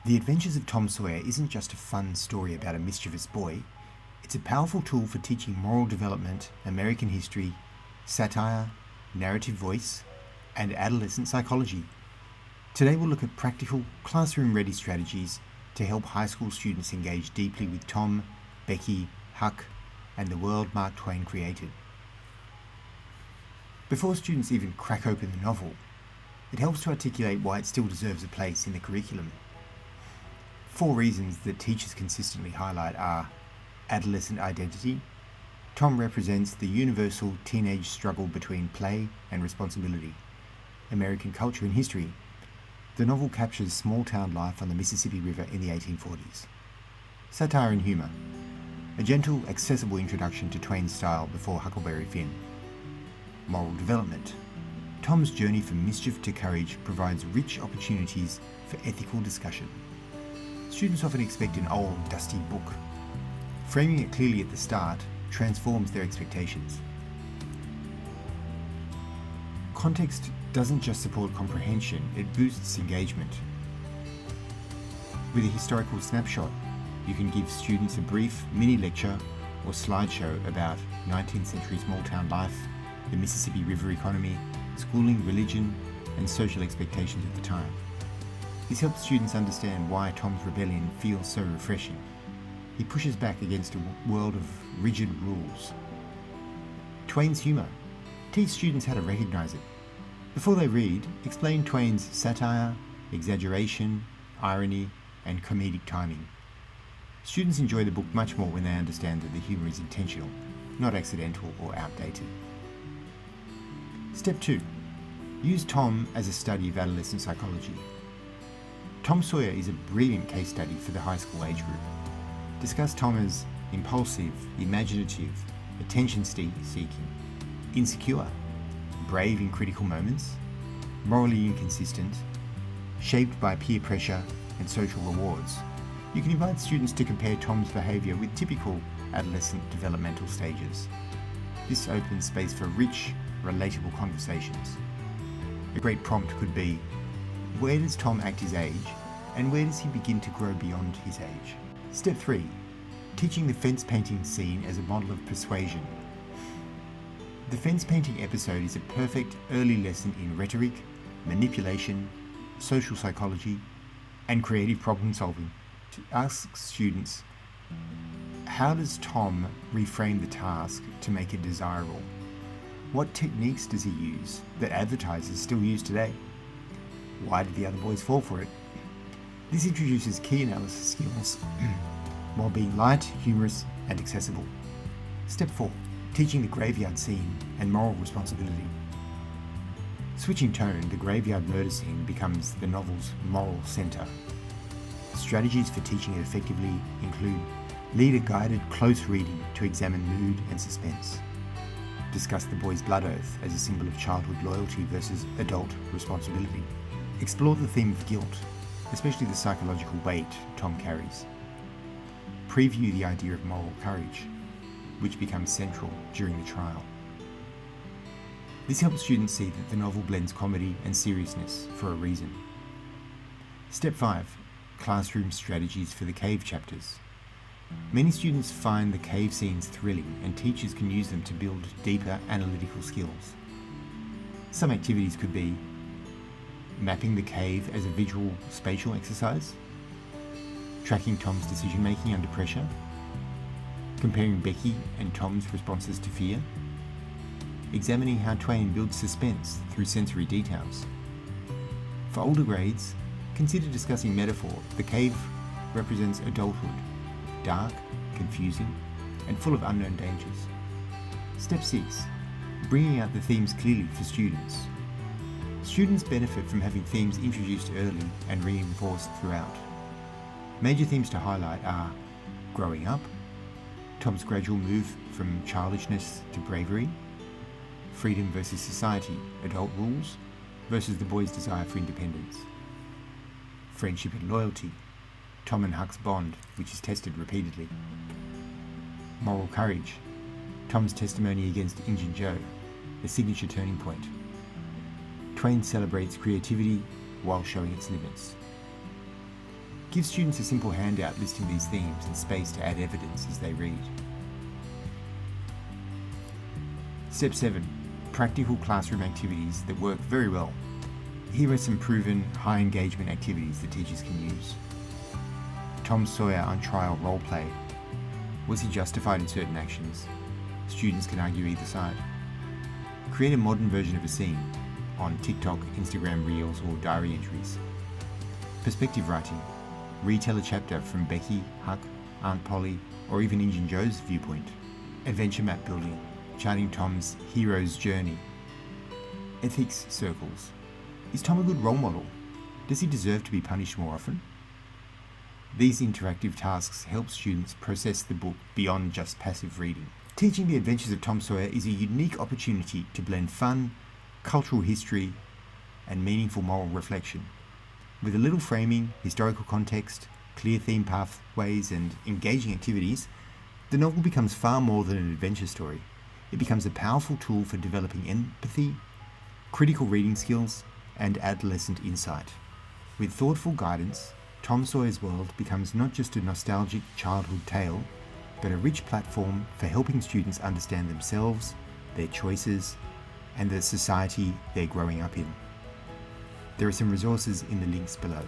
The Adventures of Tom Sawyer isn't just a fun story about a mischievous boy, it's a powerful tool for teaching moral development, American history, satire, narrative voice, and adolescent psychology. Today we'll look at practical, classroom-ready strategies to help high school students engage deeply with Tom, Becky, Huck, and the world Mark Twain created. Before students even crack open the novel, it helps to articulate why it still deserves a place in the curriculum. 4 reasons that teachers consistently highlight are: adolescent identity. Tom represents the universal teenage struggle between play and responsibility. American culture and history. The novel captures small-town life on the Mississippi River in the 1840s. Satire and humour. A gentle, accessible introduction to Twain's style before Huckleberry Finn. Moral development. Tom's journey from mischief to courage provides rich opportunities for ethical discussion. Students often expect an old, dusty book. Framing it clearly at the start transforms their expectations. Context doesn't just support comprehension, it boosts engagement. With a historical snapshot, you can give students a brief mini-lecture or slideshow about 19th century small-town life, the Mississippi River economy, schooling, religion, and social expectations at the time. This helps students understand why Tom's rebellion feels so refreshing. He pushes back against a world of rigid rules. Twain's humour. Teach students how to recognise it. Before they read, explain Twain's satire, exaggeration, irony, and comedic timing. Students enjoy the book much more when they understand that the humour is intentional, not accidental or outdated. Step 2. Use Tom as a study of adolescent psychology. Tom Sawyer is a brilliant case study for the high school age group. Discuss Tom as impulsive, imaginative, attention-seeking, insecure, brave in critical moments, morally inconsistent, shaped by peer pressure and social rewards. You can invite students to compare Tom's behaviour with typical adolescent developmental stages. This opens space for rich, relatable conversations. A great prompt could be: where does Tom act his age, and where does he begin to grow beyond his age? Step 3. Teaching the fence painting scene as a model of persuasion. The fence painting episode is a perfect early lesson in rhetoric, manipulation, social psychology, and creative problem solving. To ask students, how does Tom reframe the task to make it desirable? What techniques does he use that advertisers still use today? Why did the other boys fall for it? This introduces key analysis skills while being light, humorous, and accessible. Step 4. Teaching the graveyard scene and moral responsibility. Switching tone, the graveyard murder scene becomes the novel's moral centre. Strategies for teaching it effectively include leader-guided close reading to examine mood and suspense. Discuss the boy's blood oath as a symbol of childhood loyalty versus adult responsibility. Explore the theme of guilt, especially the psychological weight Tom carries. Preview the idea of moral courage, which becomes central during the trial. This helps students see that the novel blends comedy and seriousness for a reason. Step 5. Classroom strategies for the cave chapters. Many students find the cave scenes thrilling, and teachers can use them to build deeper analytical skills. Some activities could be mapping the cave as a visual spatial exercise, tracking Tom's decision-making under pressure, comparing Becky and Tom's responses to fear, examining how Twain builds suspense through sensory details. For older grades, consider discussing metaphor. The cave represents adulthood, dark, confusing, and full of unknown dangers. Step 6. Bringing out the themes clearly for students. Students benefit from having themes introduced early and reinforced throughout. Major themes to highlight are growing up, Tom's gradual move from childishness to bravery, freedom versus society, adult rules versus the boy's desire for independence, friendship and loyalty, Tom and Huck's bond, which is tested repeatedly, moral courage, Tom's testimony against Injun Joe, a signature turning point. Twain celebrates creativity while showing its limits. Give students a simple handout listing these themes and space to add evidence as they read. Step 7. Practical classroom activities that work very well. Here are some proven high engagement activities that teachers can use. Tom Sawyer on trial role play. Was he justified in certain actions? Students can argue either side. Create a modern version of a scene on TikTok, Instagram Reels or diary entries. Perspective writing. Retell a chapter from Becky, Huck, Aunt Polly or even Injun Joe's viewpoint. Adventure map building. Charting Tom's hero's journey. Ethics circles. Is Tom a good role model? Does he deserve to be punished more often? These interactive tasks help students process the book beyond just passive reading. Teaching the Adventures of Tom Sawyer is a unique opportunity to blend fun, cultural history, and meaningful moral reflection. With a little framing, historical context, clear theme pathways, and engaging activities, the novel becomes far more than an adventure story. It becomes a powerful tool for developing empathy, critical reading skills, and adolescent insight. With thoughtful guidance, Tom Sawyer's world becomes not just a nostalgic childhood tale, but a rich platform for helping students understand themselves, their choices, and the society they're growing up in. There are some resources in the links below.